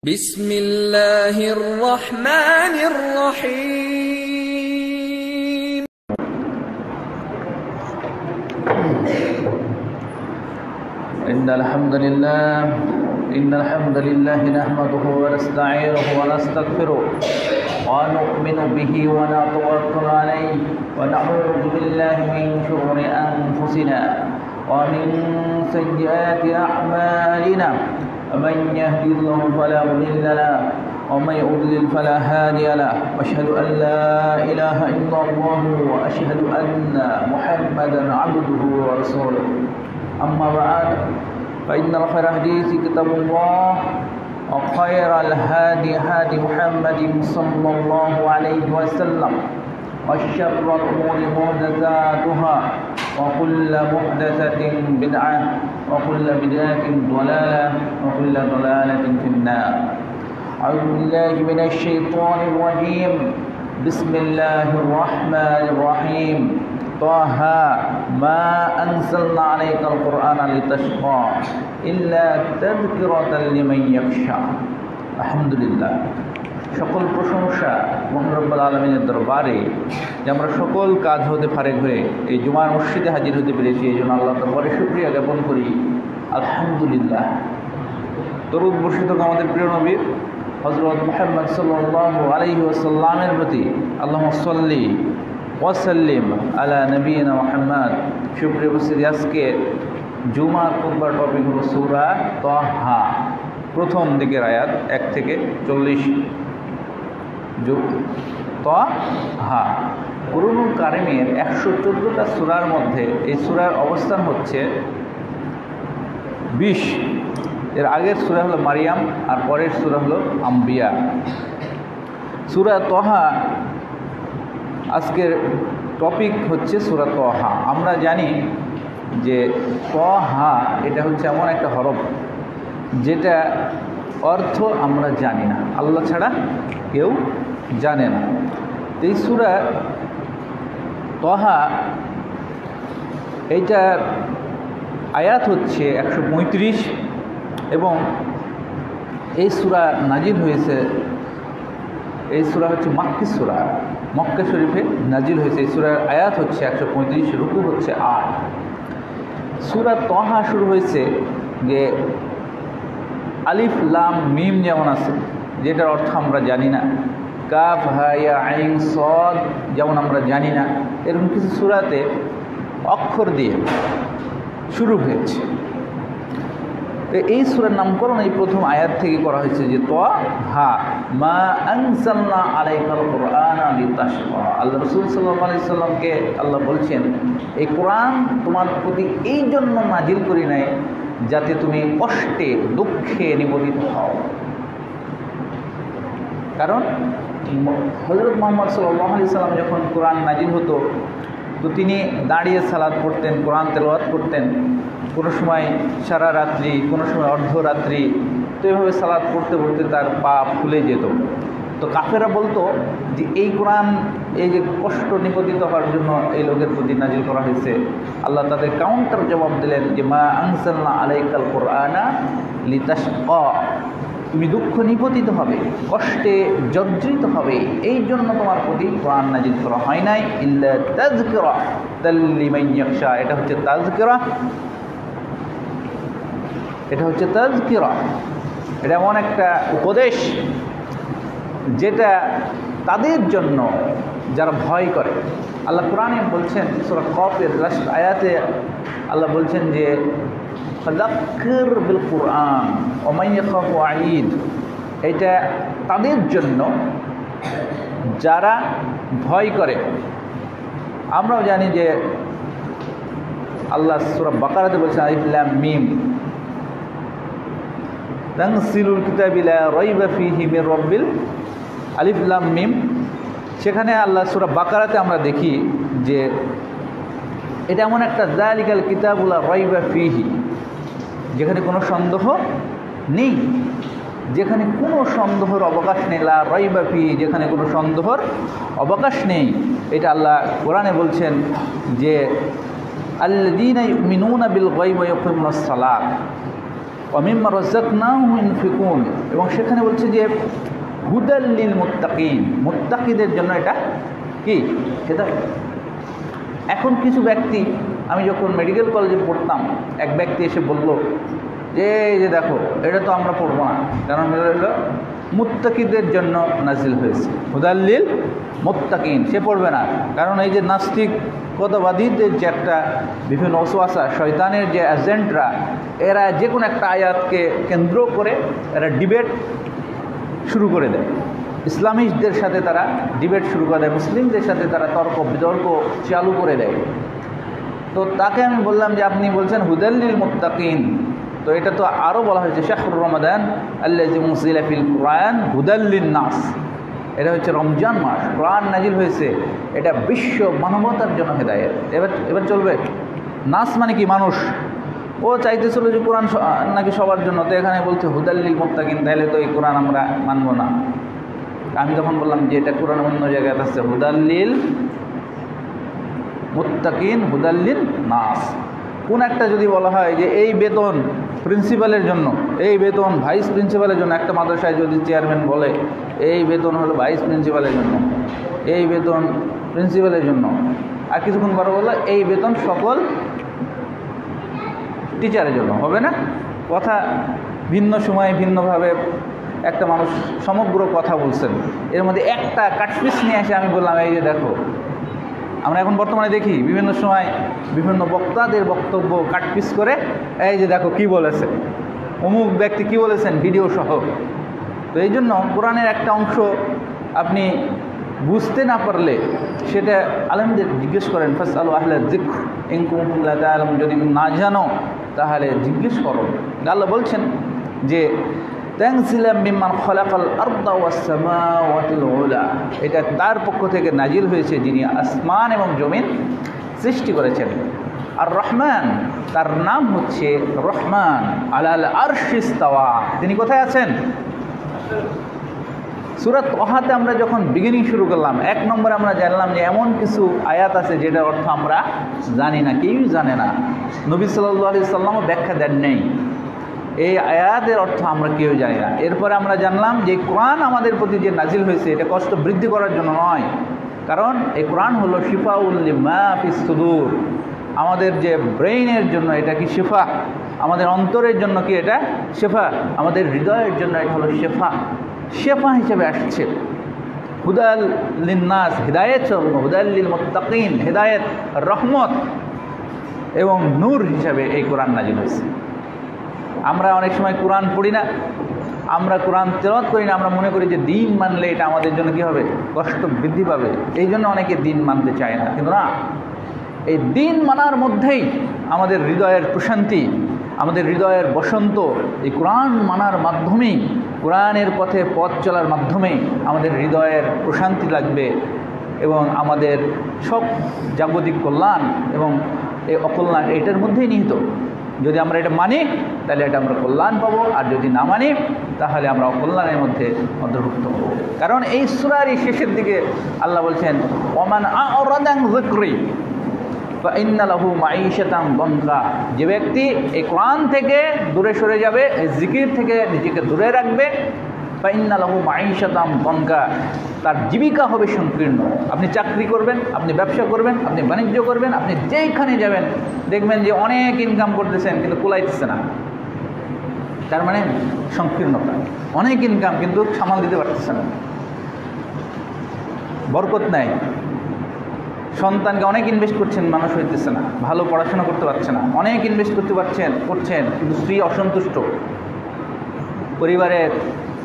بسم الله الرحمن الرحيم إن الحمد لله نحمده ونستعينه ونستغفره ونؤمن به ونتوكل عليه ونعوذ بالله من شرور أنفسنا ومن سيئات أعمالنا ومن يهدي الله فلا مضل له ومن يضلل فلا هادي له واشهد ان لا اله الا الله واشهد ان محمدا عبده ورسوله اما بعد فان خير الحديث كتاب الله وخير الهادي هادي محمد صلى الله عليه وسلم وشر الامور محدثاتها وكل محدثة بدعة وكل بدعة ضلالة وكل ضلالة في النار. أعوذ بالله من الشيطان الرجيم. بسم الله الرحمن الرحيم. طه ما أنزلنا عليك القرآن لتشقى إلا تذكرة لمن يخشى. الحمد لله. সকল প্রশংসা মহান রব্বুল আলামিনের দরবারে যে আমরা সকল কাজ হতে ফারেক হয়ে এই জুমার মসজিদে হাজির হতে পেরেছি, এই জন্য আল্লাহর দরবারে শুকরিয়া জ্ঞাপন করি। আলহামদুলিল্লাহ। দরুদ বর্ষিত আমাদের প্রিয় নবী হযরত মুহাম্মদ সাল্লাল্লাহু আলাইহি ওয়াসাল্লামের প্রতি আল্লাহুম্মা সাল্লি ওয়া সাল্লিম আলা নবিয়িনা মুহাম্মদ। সুপ্রিয় উপস্থিতি, আজকে জুমার খুতবার টপিক হলো সূরা তাহা, প্রথম দিকের আয়াত 1 থেকে 40। তাহা কুরআনুল কারীমের 114টা সূরার মধ্যে এই সূরার অবস্থান হচ্ছে 20। এর আগের সূরা হলো মারিয়াম আর পরের সূরা হলো আম্বিয়া। সূরা তাহা আজকের টপিক হচ্ছে সূরা তাহা। আমরা জানি যে তাহা এটা হচ্ছে এমন একটা হরফ যেটা অর্থ আমরা জানি না, আল্লাহ ছাড়া কেউ জানে না। এই সূরা তাহা এইটার আয়াত হচ্ছে 135 এবং এই সূরা নাজিল হয়েছে, এই সূরা হচ্ছে মাক্কি সূরা, মক্কা শরীফে নাজিল হয়েছে। এই সূরার আয়াত হচ্ছে 135, রুকু হচ্ছে 8। সূরা তাহা শুরু হয়েছে যে আলিফ লাম মিম যেমন আছে, যেটার অর্থ আমরা জানি না, কাফ হা ইয়া আইন সদ যেমন আমরা জানি না, এরকম কিছু সূরাতে অক্ষর দিয়ে শুরু হয়েছে। তো এই সূরার নামকরণ এই প্রথম আয়াত থেকে করা হয়েছে যে তাহা মা আনজালনা আলাইকাল কুরআনা লিতাশকা। আল্লাহ রাসূল সাল্লাল্লাহু আলাইহি সাল্লামকে আল্লাহ বলছেন, এই কোরআন তোমার প্রতি এই জন্য নাজিল করি নাই যাতে তুমি কষ্টে দুঃখে নিবেদিত হও। কারণ হযরত মুহাম্মদ সাল্লাল্লাহু আলাইহি সাল্লাম যখন কোরআন নাজিল হতো তো তিনি দাঁড়িয়ে সালাত পড়তেন, কোরআন তেলাওয়াত করতেন, কোনো সময় সারা রাত্রি, কোনো সময় অর্ধরাত্রি, তো এভাবে সালাত পড়তে পড়তে তার পা ফুলে যেত। তো কাফেরা বলতো যে এই কোরআন এই যে কষ্ট নিবেদিত হওয়ার জন্য এই লোকের প্রতি নাজিল করা হয়েছে। আল্লাহ তাদের কাউন্টার জবাব দিলেন যে মা আনজালনা আলাইকাল কুরআনা লিতাশকা, তুমি দুঃখ নিপতিত হবে, কষ্টে জর্জরিত হবে, এই জন্য তোমার প্রতি কোরআন নাজিল করা হয় নাই। ইল্লা তাযকিরাতাল লিমান ইয়াখশা, এটা হচ্ছে তাযকিরা, এটা হচ্ছে তাযকিরা, এটা এমন একটা উপদেশ যেটা তাদের জন্য যারা ভয় করে। আল্লাহ কোরআনে বলছেন সূরা কফের লাস্ট আয়াতে আল্লাহ বলছেন যে ফাযাক্কির বিল কুরআন ওয়া মান ইয়াখাফু ওয়াঈদ, এটা তাদের জন্য যারা ভয় করে। আমরাও জানি যে আল্লাহ সূরা বাকারাতে বলছেন আলিফ লাম মিম তানজিলুল কিতাবি লা রাইবা ফীহি মির রাব্বিল আলিফ লাম মিম। সেখানে আল্লাহ সূরা বাকারাতে আমরা দেখি যে এটা এমন একটা যালিকাল কিতাবু লা রাইবা ফীহি, যেখানে কোনো সন্দেহ নেই, যেখানে কোনো সন্দেহের অবকাশ নেই। লা রাইবা ফীহি, যেখানে কোনো সন্দেহের অবকাশ নেই। এটা আল্লাহ কোরআনে বলছেন যে আল্লাযীনা ইউমিনুনা বিল গায়বি ওয়া ইয়াকিমুনাস সালাত, ওয়া মিম্মা রাযাকনাহুম ইউনফিকুন, এবং সেখানে বলছে যে হুদাল লিল মুত্তাকিন, মুত্তাকিদের জন্য এটা কি হেদায়েত। এখন কিছু ব্যক্তি, আমি যখন মেডিকেল কলেজে পড়তাম, এক ব্যক্তি এসে বলল যে এই যে দেখো এটা তো আমরা পড়বো না, কারণ এটা হলো মুত্তাকিদের জন্য নাজিল হয়েছে, হুদাল্লিল মুত্তাকিন, সে পড়বে না। কারণ এই যে নাস্তিকতাবাদীদের যে একটা বিভিন্ন ওয়াসওয়াসা, শয়তানের যে এজেন্টরা, এরা যে কোনো একটা আয়াতকে কেন্দ্র করে এরা ডিবেট শুরু করে দেয়, ইসলামিস্টদের সাথে তারা ডিবেট শুরু করে দেয়, মুসলিমদের সাথে তারা তর্ক বিতর্ক চালু করে দেয়। তো তাকে আমি বললাম যে আপনি বলছেন হুদাল্লিল মুত্তাকিন, তো এটা তো আরও বলা হয়েছে শাহরুর রমাদান আল্লাযী উনজিলা ফিল কুরআন হুদাল্লিন নাস, এটা হচ্ছে রমজান মাস, কোরআন নাজিল হয়েছে, এটা বিশ্ব মানবতার জন্য হেদায়েত। এবার চলবে নাস মানে কি মানুষ, ও চাইতেছিল যে কোরআন নাকি সবার জন্য, তো এখানে বলছে হুদাল্লিল মুত্তাকিন, তাহলে তো এই কোরআন আমরা মানব না। আমি তখন বললাম যে এটা কোরআন অন্য জায়গায় আছে হুদাল্লিল মুত্তাকিন হুদাল্লিন নাস। কোন একটা যদি বলা হয় যে এই বেতন প্রিন্সিপালের জন্য, এই বেতন ভাইস প্রিন্সিপালের জন্য, একটা মাদ্রাসায় যদি চেয়ারম্যান বলে এই বেতন হলো ভাইস প্রিন্সিপালের জন্য, এই বেতন প্রিন্সিপালের জন্য, আর কিছুক্ষণ পরে বললো এই বেতন সকল টিচারের জন্য, হবে না? কথা ভিন্ন সময়ে ভিন্নভাবে একটা মানুষ সমগ্র কথা বলছেন, এর মধ্যে একটা কাটপিস নিয়ে এসে আমি বললাম এই যে দেখো, আমরা এখন বর্তমানে দেখি বিভিন্ন সময় বিভিন্ন বক্তাদের বক্তব্য কাটপিস করে এই যে দেখো কি বলেছে, অমুক ব্যক্তি কি বলেছেন ভিডিও সহ। তো এই জন্য কোরআনের একটা অংশ আপনি বুঝতে না পারলে সেটা আলেমদের জিজ্ঞেস করেন, ফাসআলু আহলা যিকর ইন কুনতুম লা তা'লামুন, যদি না জানো তাহলে জিজ্ঞেস করো। আল্লাহ বলছেন যে তানজিলাম মিম্মান খালাকাল আরদা ওয়াস সামাওয়াতিল উলা, এটা তার পক্ষ থেকে নাজিল হয়েছে যিনি আসমান এবং জমিন সৃষ্টি করেছেন। আর রহমান, তার নাম হচ্ছে রহমান, আলাল আরশি ইস্তাওয়া, তিনি কোথায় আছেন? সূরা তাহাতে আমরা যখন বিগিনিং শুরু করলাম, 1 নম্বরে আমরা জানলাম যে এমন কিছু আয়াত আছে যেটার অর্থ আমরা জানি না, কেউই জানে না, নবী সাল্লাল্লাহু আলাইহি সাল্লামও ব্যাখ্যা দেন নেই, এই আয়াতের অর্থ আমরা কেউ জানি না। এরপরে আমরা জানলাম যে কোরআন আমাদের প্রতি যে নাজিল হয়েছে এটা কষ্ট বৃদ্ধি করার জন্য নয়, কারণ এই কোরআন হলো শিফাউল লিমা ফিস সুদূর, আমাদের যে ব্রেইনের জন্য এটা কি শিফা, আমাদের অন্তরের জন্য কি এটা শিফা, আমাদের হৃদয়ের জন্য এটা হলো শিফা, শিফা হিসেবে আসছে। হুদাল লিন্নাস, হিদায়াত, হুদাল লিল মুত্তাকিন, হিদায়াত, রহমত এবং নূর হিসাবে এই কোরআন নাজিল হয়েছে। আমরা অনেক সময় কোরআন পড়ি না, আমরা কোরআন তেলাওয়াত করি না, আমরা মনে করি যে দিন মানলে এটা আমাদের জন্য কী হবে, কষ্ট বৃদ্ধি পাবে, এই জন্য অনেকে দিন মানতে চায় না। কিন্তু না, এই দিন মানার মধ্যেই আমাদের হৃদয়ের প্রশান্তি, আমাদের হৃদয়ের বসন্ত এই কোরআন মানার মাধ্যমেই, কোরআনের পথে পথ চলার মাধ্যমেই আমাদের হৃদয়ের প্রশান্তি লাগবে এবং আমাদের সব জাগতিক কল্যাণ এবং এই অকল্যাণ এটার মধ্যেই নিহিত। যদি আমরা এটা মানি তাহলে এটা আমরা কল্যাণ পাবো, আর যদি না মানি তাহলে আমরা অকল্যাণের মধ্যে অন্তর্ভুক্ত হব। কারণ এই সূরার শেষের দিকে আল্লাহ বলছেন ওমান আ'রাদা আন যিকরি ফাইন্না লাহু মাঈশাতান দানকা, যে ব্যক্তি এই কোরআন থেকে দূরে সরে যাবে, এই জিকির থেকে নিজেকে দূরে রাখবে, ফাইন্না লাহু মাঈশাতান দানকা, তার জীবিকা হবে সংকীর্ণ। আপনি চাকরি করবেন, আপনি ব্যবসা করবেন, আপনি বাণিজ্য করবেন, আপনি যেইখানে যাবেন দেখবেন যে অনেক ইনকাম করতেছেন কিন্তু কুলাইতেছে না, তার মানে সংকীর্ণতা। অনেক ইনকাম কিন্তু সামাল দিতে পারতেছে না, বরকত নাই। সন্তানকে অনেক ইনভেস্ট করছেন, মানুষ হইতেছে না, ভালো পড়াশোনা করতে পারছে না, অনেক ইনভেস্ট করছেন কিন্তু স্ত্রী অসন্তুষ্ট, পরিবারের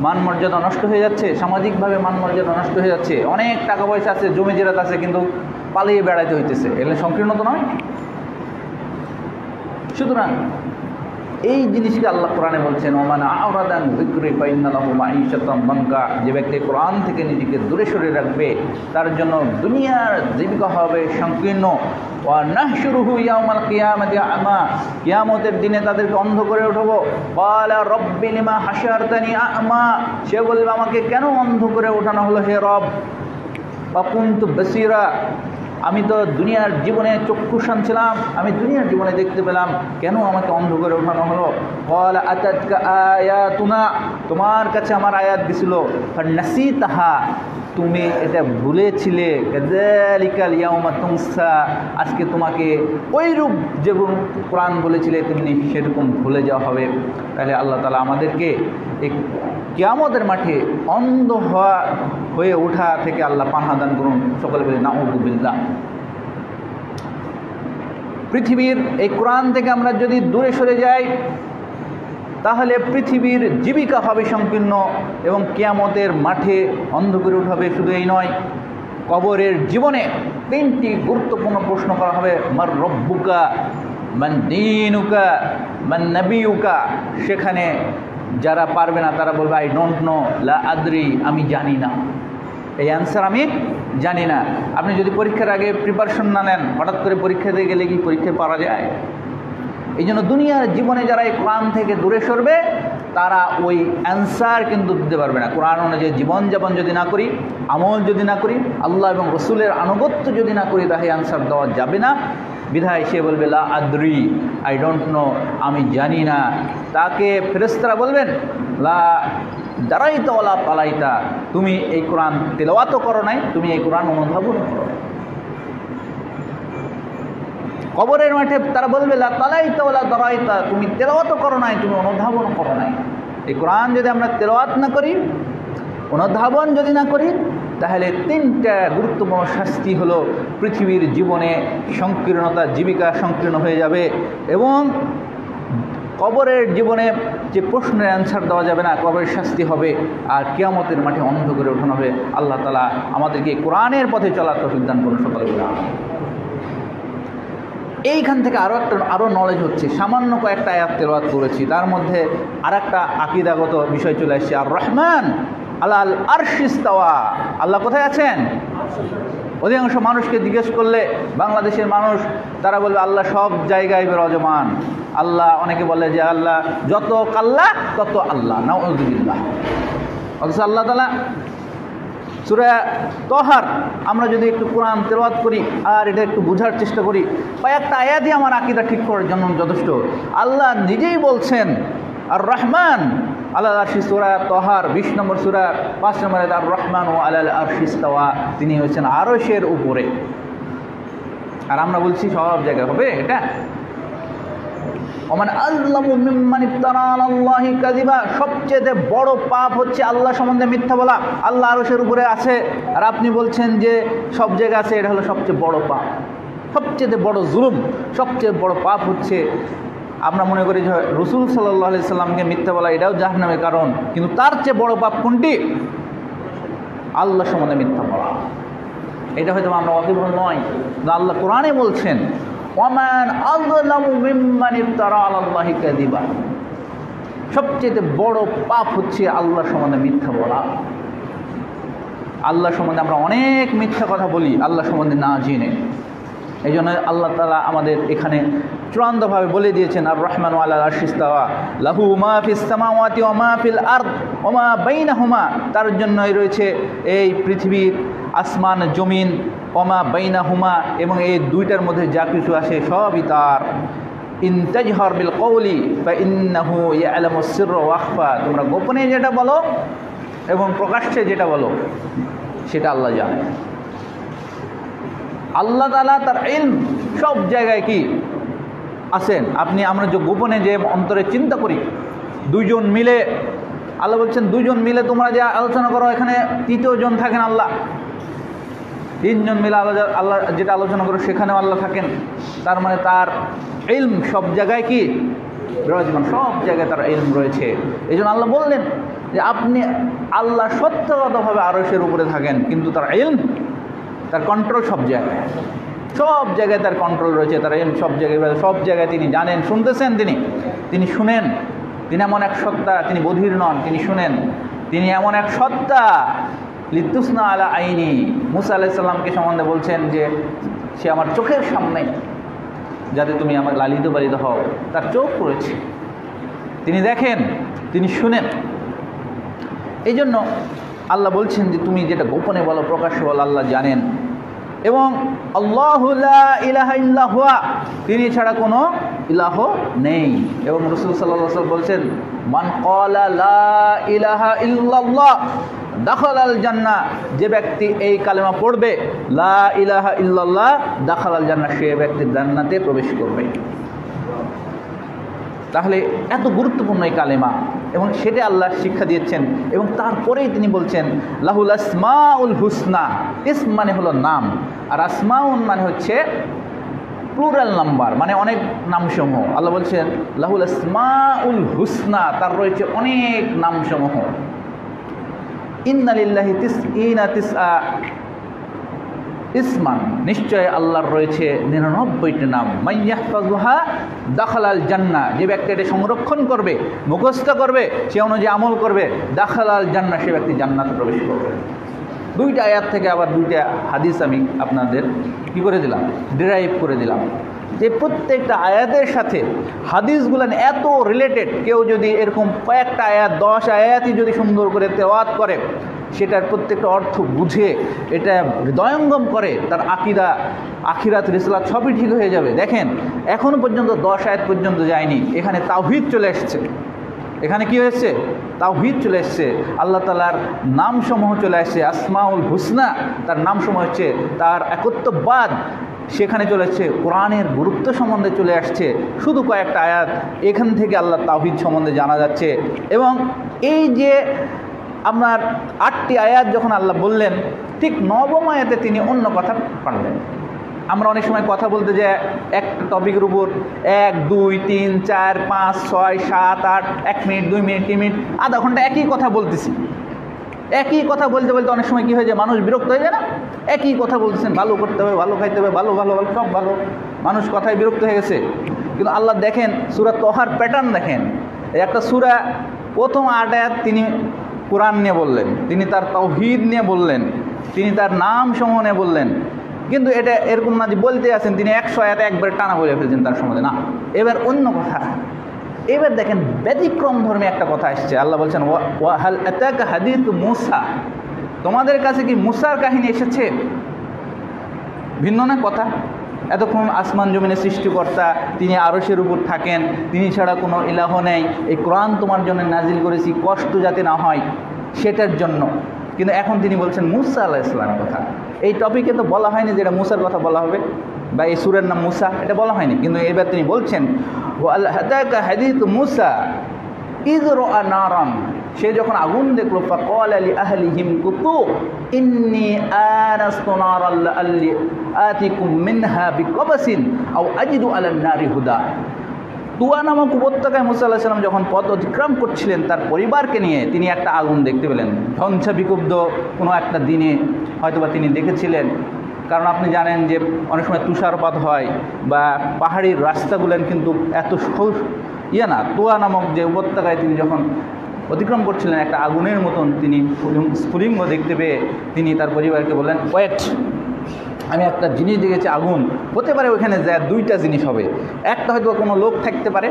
মান মর্যাদা নষ্ট হয়ে যাচ্ছে, সামাজিকভাবে মান মর্যাদা নষ্ট হয়ে যাচ্ছে, অনেক টাকা পয়সা আছে, জমি জেরাত আছে, কিন্তু পালিয়ে বেড়াইতে হইতেছে, এগুলো সংকীর্ণতা নয়? সুতরাং এই জিনিসকে আল্লাহ কোরআনে বলছেন ওমান আ'রাদা আন যিকরি ফাইন্না লাহু মাঈশাতান দানকা, যে ব্যক্তি কোরআন থেকে নিজেকে দূরে সরে রাখবে তার জন্য দুনিয়ার জীবিকা হবে সংকীর্ণ। ওয়া নাহশুরুহু ইয়াওমাল কিয়ামাতি আ'মা, কিয়ামতের দিনে তাদেরকে অন্ধ করে উঠাবো। ক্বালা রব্বি লিমা হাশারতানি আ'মা, সে বলবে আমাকে কেন অন্ধ করে ওঠানো হলো হে রব। ওয়া কুনতু বাসীরা, আমি তো দুনিয়ার জীবনে চক্ষুষান ছিলাম, আমি দুনিয়ার জীবনে দেখতে পেলাম, কেন আমাকে অন্ধ করে ওঠানো হলো? ক্বালা আতাতকা আয়াতুনা, তোমার কাছে আমার আয়াত দিছিল, ফানাসিতাহা, তুমি এটা ভুলেছিলে, কাযালিকাল ইয়াউমা তুনসা, আজকে তোমাকে ওইরূপ যেরকম কোরআন বলেছিলে তেমনি সেরকম ভুলে যাওয়া হবে। তাহলে আল্লাহ তাআলা আমাদেরকে এই কিয়ামতের মাঠে অন্ধ হয়ে ওঠা থেকে আল্লাহ পানাহ দান করুন। সকলে বলে নাউযু বিল্লাহ। পৃথিবীর এই কোরআন থেকে আমরা যদি দূরে সরে যাই তাহলে পৃথিবীর জীবিকা হবে সংকীর্ণ এবং কিয়ামতের মাঠে অন্ধ করে উঠাবে। শুধু এই নয়, কবরের জীবনে 3টি গুরুত্বপূর্ণ প্রশ্ন করা হবে। মার রব্বুকা, মান দীনুকা, মান নবিয়ুকা। সেখানে যারা পারবে না তারা বলবে আই ডোন্ট নো, লা আদরি, আমি জানি না, এই অ্যান্সার আমি জানি না। আপনি যদি পরীক্ষার আগে প্রিপারেশন না নেন, হঠাৎ করে পরীক্ষা দিয়ে গেলে কি পরীক্ষায় পারা যায়? এই জন্য দুনিয়ার জীবনে যারা এই কোরআন থেকে দূরে সরবে তারা ওই অ্যান্সার কিন্তু দিতে পারবে না। কোরআন অনুযায়ী জীবনযাপন যদি না করি, আমল যদি না করি, আল্লাহ এবং রসুলের আনুগত্য যদি না করি, তাহলে অ্যান্সার দেওয়া যাবে না। বিধায় সে বলবে লা আদরি, আই ডোন্ট নো, আমি জানি না। তাকে ফেরেশতারা বলবেন লা দারাইতা ওয়ালা তালাইতা, তুমি এই কোরআন তেলাওয়াতও করো নাই, তুমি এই কোরআন অনুধাবন করো। কবরের মাঠে তারা বলবে লা তালাইতা ওয়ালা দারাইতা, তুমি তেলাওয়াতও করো নাই, তুমি অনুধাবন করো নাই। এই কোরআন যদি আমরা তেলাওয়াত না করি, অনুধাবন যদি না করি, তাহলে 3টা গুরুত্বপূর্ণ শাস্তি হলো পৃথিবীর জীবনে সংকীর্ণতা, জীবিকা সংকীর্ণ হয়ে যাবে এবং কবরের জীবনে যে প্রশ্নের অ্যান্সার দেওয়া যাবে না, কবরের শাস্তি হবে, আর কিয়ামতের মাঠে অন্ধ করে ওঠানো হবে। আল্লাহ তাআলা আমাদেরকে কোরআনের পথে চলার তৌফিক দান করুন সকলে বলে আমিন। এইখান থেকে আরও নলেজ হচ্ছে। সামান্য কয়েকটা আয়াত তেলাওয়াত করেছি, তার মধ্যে আরেকটা আকীদাগত বিষয় চলে আসছে। আর রহমান আলাল আরশিস ইস্তাওয়া, আল্লাহ কোথায় আছেন? অধিকাংশ মানুষকে জিজ্ঞেস করলে, বাংলাদেশের মানুষ, তারা বলবে আল্লাহ সব জায়গায় বিরাজমান। আল্লাহ, অনেকে বলে যে আল্লাহ যত কাল্লা তত আল্লাহ, নাউযুবিল্লাহ। অথচ আল্লাহ তাআলা সূরা তহার আমরা যদি একটু কোরআন তেলাওয়াত করি আর এটা একটু বোঝার চেষ্টা করি, কয়েকটা আয়াতই আমার আকীদা ঠিক করার জন্য যথেষ্ট। আল্লাহ নিজেই বলছেন আর রহমান আলাল আরশি, সূরা তহার 20 নম্বর সূরা 5 নম্বর আয়াত, আর রহমান ও আলাল আরশি ইস্তাওয়া, তিনি হচ্ছেন আরশের উপরে। আর আমরা বলছি সব জায়গায় হবে এটা। ওমান আযলামু মিম্মান ইফতারা আলাল্লাহি কাযিবা, সবচেয়ে বড় পাপ হচ্ছে আল্লাহ সম্বন্ধে মিথ্যা বলা। আল্লাহ আরশের উপরে আছে আর আপনি বলছেন যে সব জায়গায় আছে, এটা হলো সবচেয়ে বড় পাপ, সবচেয়ে বড় জুলুম, সবচেয়ে বড় পাপ হচ্ছে। আমরা মনে করি যে রাসূল সাল্লাল্লাহু আলাইহি সাল্লামকে মিথ্যা বলা এটাও জাহান্নামের কারণ, কিন্তু তার চেয়ে বড় পাপ কোনটি? আল্লাহ সম্বন্ধে মিথ্যা বলা। এটা হয়তো আমরা ওয়াকিবুল নয়, আল্লাহ কোরআনে বলছেন ওয়ামান আযলামু মিম্মান ইফতারা আলাল্লাহি কাযিবা, সবচেয়ে বড় পাপ হচ্ছে আল্লাহ সম্বন্ধে মিথ্যা বলা। আল্লাহ সম্বন্ধে আমরা অনেক মিথ্যা কথা বলি আল্লাহ সম্বন্ধে না জেনে। এই জন্য আল্লাহ তাআলা আমাদের এখানে চূড়ান্তভাবে বলে দিয়েছেন আর রহমান আলাল আরশি ইস্তাওয়া, লাহু মা ফিস সামাওয়াতি ওয়া মা ফিল আরদ ওয়া মা বাইনাহুমা, তার জন্যই রয়েছে এই পৃথিবীর, আসমান, জমিন, ওয়া মা বাইনাহুমা, এবং এই দুইটার মধ্যে যা কিছু আসে সবই তার। ইন তাজহার বিল কওলি ফা ইন্নাহু ইয়ালামুস সিররা ওয়া আখফা, তোমরা গোপনে যেটা বলো এবং প্রকাশ্যে যেটা বলো সেটা আল্লাহ জানে। আল্লাহ তাআলা তার ইলম সব জায়গায় কি আছেন। আমরা যে গোপনে যে অন্তরে চিন্তা করি, দুইজন মিলে, আল্লাহ বলছেন দুইজন মিলে তোমরা যে আলোচনা করো, এখানে তৃতীয় জন থাকেন আল্লাহ। 3 জন মিলে আল্লাহ যেটা আলোচনা করো সেখানেও আল্লাহ থাকেন। তার মানে তার ইলম সব জায়গায় কি বিরাজমান, সব জায়গায় তার ইলম রয়েছে। এই জন্য আল্লাহ বললেন যে আপনি আল্লাহ সত্যগতভাবে আরশের উপরে থাকেন, কিন্তু তার ইলম, তার কন্ট্রোল সব জায়গায়, সব জায়গায় তার কন্ট্রোল রয়েছে। তার ইলম সব জায়গায় তিনি জানেন, শুনতেছেন, তিনি শুনেন। তিনি এমন এক সত্তা, তিনি বধির নন, তিনি শুনেন। তিনি এমন এক সত্তা, লিতুসনা আলা আইনি, মুসা আলাইহিস সালামকে সম্বন্ধে বলছেন যে সে আমার চোখের সামনে, যাতে তুমি আমার লালিত পালিত হও। তার চোখ রয়েছে, তিনি দেখেন, তিনি শুনেন। এই জন্য আল্লাহ বলছেন যে তুমি যেটা গোপনে বলো প্রকাশ্যে বলো আল্লাহ জানেন। এবং আল্লাহু লা ইলাহা ইল্লা হুয়া, তিনি ছাড়া কোনো ইলাহ নেই। এবং রাসূল সাল্লাল্লাহু আলাইহি ওয়াসাল্লাম বলছেন, মান ক্বালা লা ইলাহা ইল্লাল্লাহ দাখালাল জান্নাহ, যে ব্যক্তি এই কালেমা পড়বে লা ইলাহা ইল্লাল্লাহ দাখালাল জান্নাহ, সে ব্যক্তি জান্নাতে প্রবেশ করবে। তাহলে এত গুরুত্বপূর্ণ এই কালেমা, এবং সেটা আল্লাহ শিক্ষা দিয়েছেন। এবং তারপরেই তিনি বলছেন লাহুল আসমাউল হুসনা, ইসম মানে হলো নাম, আর আসমাউন মানে হচ্ছে প্লুরাল নাম্বার, মানে অনেক নামসমূহ। আল্লাহ বলছেন লাহুল আসমাউল হুসনা, তার রয়েছে অনেক নামসমূহ। ইন্না লিল্লাহি তিসঈনা তিসআ ইসমান, নিশ্চয় আল্লাহর রয়েছে 99টি নাম। মাইয়াহফাযুহা দাখালাল জান্নাহ, যে ব্যক্তি এটা সংরক্ষণ করবে, মুখস্থ করবে, সে অনুযায়ী আমল করবে, দাখালাল জান্নাহ, সে ব্যক্তি জান্নাতে প্রবেশ করবে। দুইটা আয়াত থেকে আবার দুইটা হাদিস আমি আপনাদের কী করে দিলাম, ডিরাইভ করে দিলাম, যে প্রত্যেকটা আয়াতের সাথে হাদিসগুলো এত রিলেটেড। কেউ যদি এরকম কয়েকটা আয়াত, 10 আয়াতই যদি সুন্দর করে তেলাওয়াত করে, সেটার প্রত্যেকটা অর্থ বুঝে এটা হৃদয়ঙ্গম করে, তার আকীদা, আখিরাত, রিসালাত সবই ঠিক হয়ে যাবে। দেখেন এখনও পর্যন্ত 10 আয়াত পর্যন্ত যায়নি, এখানে তাওহীদ চলে এসছে। এখানে কি হয়েছে? তাওহীদ চলে এসছে, আল্লাহ তাআলার নামসমূহ চলে আসছে, আসমাউল হুসনা, তার নামসমূহ হচ্ছে, তার একত্ববাদ সেখানে চলে আসছে, কোরআনের গুরুত্ব সম্বন্ধে চলে আসছে। শুধু কয়েকটা আয়াত, এখান থেকে আল্লাহ তাওহীদ সম্বন্ধে জানা যাচ্ছে। এবং এই যে আপনার 8টি আয়াত যখন আল্লাহ বললেন, ঠিক 9ম আয়াতে তিনি অন্য কথা পারলেন। আমরা অনেক সময় কথা বলতে যে একটা টপিকের উপর 1, 2, 3, 4, 5, 6, 7, 8, 1 মিনিট, 2 মিনিট, 3 মিনিট, আধা ঘন্টা একই কথা বলতেছি। একই কথা বলতে বলতে অনেক সময় কী হয়ে যায়, মানুষ বিরক্ত হয়ে যায় না? একই কথা বলতেছেন, ভালো করতে হবে, ভালো খাইতে হবে, ভালো ভালো ভালো সব ভালো, মানুষ কথায় বিরক্ত হয়ে গেছে। কিন্তু আল্লাহ দেখেন সূরা তহার প্যাটার্ন দেখেন, একটা সূরা প্রথম 8 আয়াত তিনি কোরআন নিয়ে বললেন, তিনি তার তাওহীদ নিয়ে বললেন, তিনি তার নাম সমূহ নিয়ে বললেন। কিন্তু এটা এরকম না যে বলতে আছেন তিনি 100 আয়াত একবার টানা বলে ফেলছেন তার সম্বন্ধে, না, এবার অন্য কথা। এবার দেখেন ব্যতিক্রম ধর্মী একটা কথা আসছে। আল্লাহ বলছেন ওয়া হাল আতাকা হাদিসু মূসা, তোমাদের কাছে কি মূসার কাহিনী এসেছে? ভিন্ন না কথা? এতক্ষণ আসমান জমিনের সৃষ্টিকর্তা, তিনি আরশের উপর থাকেন, তিনি ছাড়া কোনো ইলাহ নেই, এই কোরআন তোমার জন্য নাজিল করেছি কষ্ট যাতে না হয় সেটার জন্য। কিন্তু এখন তিনি বলছেন মূসা আলাইহিস সালামের কথা। এই টপিকে তো বলা হয়নি যে এটা মূসার কথা বলা হবে, বা এই সূরার নাম মূসা, এটা বলা হয়নি। কিন্তু এবার তিনি বলছেন ওয়াল হাদাকা হাদিসু মূসা ইয রাআ নারান, সে যখন আগুন দেখলো, ফাকালা লি আহলিহিম কুতু ইন্নী আনাস্তু নারান লাআল্লি আতিকুম মিনহা বিকবাসিন আও আজিদু আলান নারি হুদা। তুয়া নামক উপত্যকায় মূসা আলাইহিস সালাম যখন পথ অতিক্রম করছিলেন তার পরিবারকে নিয়ে, তিনি একটা আগুন দেখতে পেলেন। ধ্বংসা বিক্ষুব্ধ কোনো একটা দিনে হয়তোবা তিনি দেখেছিলেন, কারণ আপনি জানেন যে অনেক সময় তুষারপাত হয়, বা পাহাড়ির রাস্তাগুলেন কিন্তু এত না। তুয়া নামক যে উপত্যকায় তিনি যখন অতিক্রম করছিলেন, একটা আগুনের মতন তিনি স্ফুলিঙ্গ দেখতে পেয়ে তিনি তার পরিবারকে বললেন, ওয়েট, আমি একটা জিনিস দেখেছি, আগুন হতে পারে ওইখানে যা 2টা জিনিস হবে, একটা হয়তো কোনো লোক থাকতে পারে,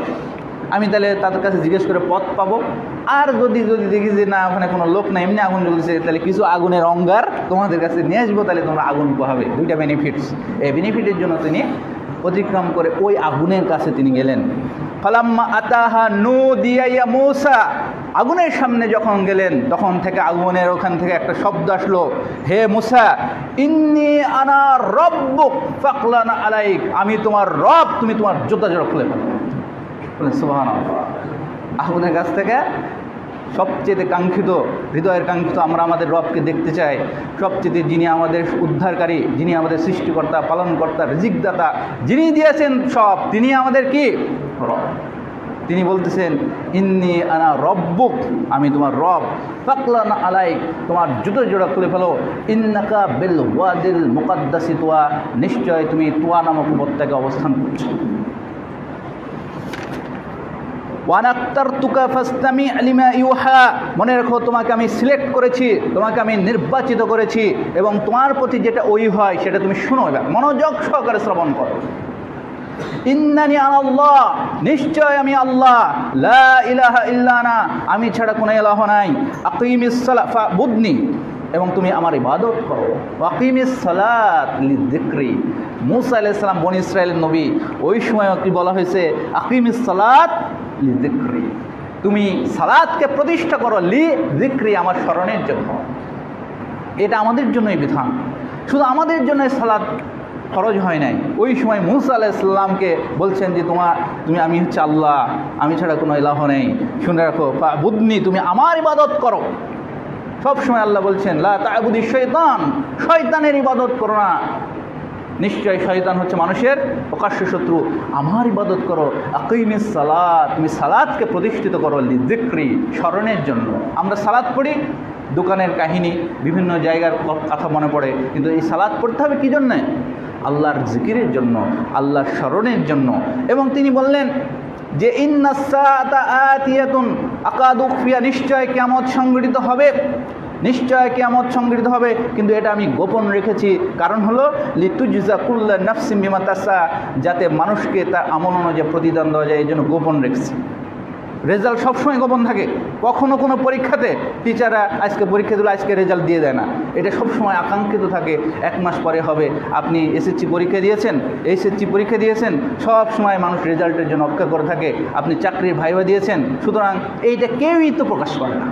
আমি তাহলে তাদের কাছে জিজ্ঞেস করে পথ পাবো, আর যদি দেখি যে না ওখানে কোনো লোক না, এমনি আগুন জ্বলছে, তাহলে কিছু আগুনের অঙ্গার তোমাদের কাছে নিয়ে আসবো, তাহলে তোমরা আগুন পোহাবে। 2টা বেনিফিটস। এই বেনিফিটের জন্য তিনি অতিক্রম করে ওই আগুনের কাছে তিনি গেলেন। ফালাম্মা আতাহা নুদিয়া ইয়া মূসা, আগুনের সামনে যখন গেলেন তখন থেকে আগুনের ওখান থেকে একটা শব্দ আসলো, হে মূসা, ইন্নী আনা রব্বুক ফাকলানা আলাইক, আমি তোমার রব, তুমি তোমার জুতা জোড়া খুলে ফেলো। বলেন সুবহানাল্লাহ। আগুনের কাছ থেকে সবচেয়ে কাঙ্ক্ষিত, হৃদয়ের কাঙ্ক্ষিত, আমরা আমাদের রবকে দেখতে চাই, সবচেয়ে যিনি আমাদের উদ্ধারকারী, যিনি আমাদের সৃষ্টিকর্তা, পালনকর্তা, রিজিকদাতা, যিনি দিয়েছেন সব, তিনি আমাদের কি রব। তিনি বলতেছেন ইন্নী আনা রব্বুক, আমি তোমার রব, ফাকলানা আলাইক, তোমার জুতো জোড়া খুলে ফেলো, ইন্নাকা বিল ওয়াদিল মুকাদ্দাসি তুয়া, নিশ্চয় তুমি তুয়া নামক উপত্যকায় অবস্থান করছো। ওয়ানাক্তারতুকা ফাসতামি লিমা ইউহা, মনে রাখো তোমাকে আমি সিলেক্ট করেছি, তোমাকে আমি নির্বাচিত করেছি, এবং তোমার প্রতি যেটা ওই হয় সেটা তুমি শুনো, এবার মনোযোগ সহকারে শ্রবণ করো। ইন্নানি আনাল্লাহ, নিশ্চয় আমি আল্লাহ, লা ইলাহা ইল্লা আনা, আমি ছাড়া কোনো ইলাহ নাই, আকিমিস সালাহ বুদনি, এবং তুমি আমার ইবাদত করো। ওয়াকিমিস সালাত লিযিকরি, মূসা আলাইহিস সালাম বনী ইসরাইলের নবী, ওই সময় কি বলা হয়েছে, আকিমিস সালাত লিযিকরি, তুমি সালাতকে প্রতিষ্ঠা করো লিযিকরি, আমার স্মরণের জন্য। এটা আমাদের জন্যই বিধান, শুধু আমাদের জন্য সালাত ফরজ হয় নাই। ওই সময় মূসা আলাইহিস সালামকে বলছেন যে আমি হচ্ছে আল্লাহ, আমি ছাড়া কোনো ইলাহ নেই, শুনে রাখো, ফাবুদনি, তুমি আমার ইবাদত করো। সব সময় আল্লাহ বলছেন লা তা'বুদি শয়তান, শয়তানের ইবাদত করো না, নিশ্চয় শয়তান হচ্ছে মানুষের প্রকাশ্য শত্রু, আমার ইবাদত করো। আকিমিস সালাত, তুমি সালাতকে প্রতিষ্ঠিত করো লিযিকরি, স্মরণের জন্য। আমরা সালাত পড়ি, দোকানের কাহিনী, বিভিন্ন জায়গার কথা মনে পড়ে, কিন্তু এই সালাত পড়তে হবে কী জন্যে? আল্লাহর জিকিরের জন্য, আল্লাহর স্মরণের জন্য। এবং তিনি বললেন যে ইন্নাস সাআতা আতিয়াতুন আকাদু উখফিয়া, নিশ্চয় কিয়ামত সংঘটিত হবে, নিশ্চয় কিয়ামত সংঘটিত হবে, কিন্তু এটা আমি গোপন রেখেছি। কারণ হলো লিতুজজা কুল্লু নাফসিন বিমা তাসা, যাতে মানুষকে তার আমল অনুযায়ী প্রতিদান দেওয়া যায়, এই জন্য গোপন রেখেছি। রেজাল্ট সবসময় গোপন থাকে, কখনো কোনো পরীক্ষাতে টিচাররা আজকে পরীক্ষা দিল, আজকে রেজাল্ট দিয়ে দেয় না, এটা সবসময় আকাঙ্ক্ষিত থাকে, 1 মাস পরে হবে। আপনি এসএসসি পরীক্ষা দিয়েছেন, এইচএসসি পরীক্ষা দিয়েছেন, সব সময় মানুষ রেজাল্টের জন্য অপেক্ষা করে থাকে। আপনি চাকরির ভাইবা দিয়েছেন, সুতরাং এইটা কেউই তো প্রকাশ করে না,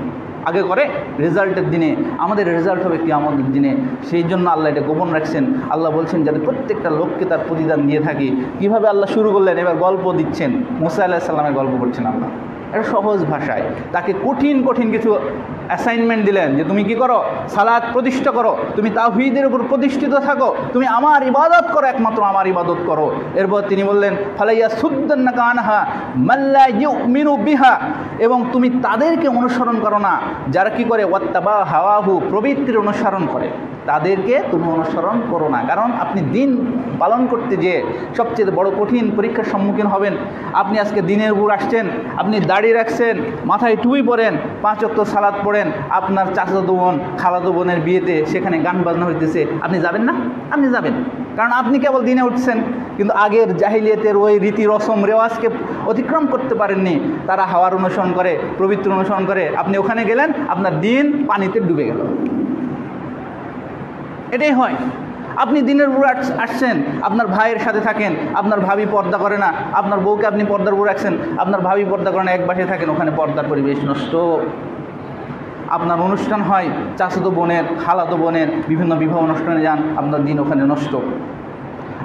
আগে করে রেজাল্টের দিনে। আমাদের রেজাল্ট হবে কিয়ামতের দিনে, সেই জন্য আল্লাহ এটা গোপন রাখছেন। আল্লাহ বলছেন যাতে প্রত্যেকটা লোককে তার প্রতিদান দিয়ে থাকি। কীভাবে আল্লাহ শুরু করলেন? এবার গল্প দিচ্ছেন, মূসা আলাইহিস সালামের গল্প করছেন আল্লাহ, এটা সহজ ভাষায়। তাকে কঠিন কঠিন কিছু অ্যাসাইনমেন্ট দিলেন যে তুমি কি করো, সালাত প্রতিষ্ঠা করো, তুমি তাওহীদের উপর প্রতিষ্ঠিত থাকো, তুমি আমার ইবাদত করো, একমাত্র আমার ইবাদত করো। এরপর তিনি বললেন ফালাইয়া সুদ্দান্নাকা আনহা মাল্লা ইউমিনু বিহা, এবং তুমি তাদেরকে অনুসরণ করো না যারা কি করে ওয়াত্তাবা হাওয়াহু, প্রবৃত্তির অনুসরণ করে, তাদেরকে তুমি অনুসরণ করো না। কারণ আপনি দিন পালন করতে যেয়ে সবচেয়ে বড় কঠিন পরীক্ষার সম্মুখীন হবেন। আপনি আজকে দিনের উপর আসছেন, আপনি দাড়ি রাখছেন, মাথায় টুপি পরেন, 5 ওয়াক্ত সালাত পড়েন, আপনার চাচাতো বোন খালাতো বোনের বিয়েতে সেখানে গান বাজনা হইতেছে, আপনি যাবেন না? আপনি যাবেন, কারণ আপনি কেবল দিনে উঠছেন, কিন্তু আগের জাহিলিয়াতের ওই রীতি রসম রেওয়াজকে অতিক্রম করতে পারেননি। তারা হাওয়ার অনুসরণ করে, প্রবৃত্তির অনুসরণ করে, আপনি ওখানে গেলেন, আপনার দিন পানিতে ডুবে গেল। এটাই হয়। আপনি দিনের উপর আসছেন, আপনার ভাইয়ের সাথে থাকেন, আপনার ভাবি পর্দা করে না, আপনার বউকে আপনি পর্দার উপর রাখছেন, আপনার ভাবি পর্দা করে না, এক বাসায় থাকেন, ওখানে পর্দার পরিবেশ নষ্ট। আপনার অনুষ্ঠান হয় চাচাতো বোনের, খালাতো বোনের, বিভিন্ন বিবাহ অনুষ্ঠানে যান, আপনার দিন ওখানে নষ্ট।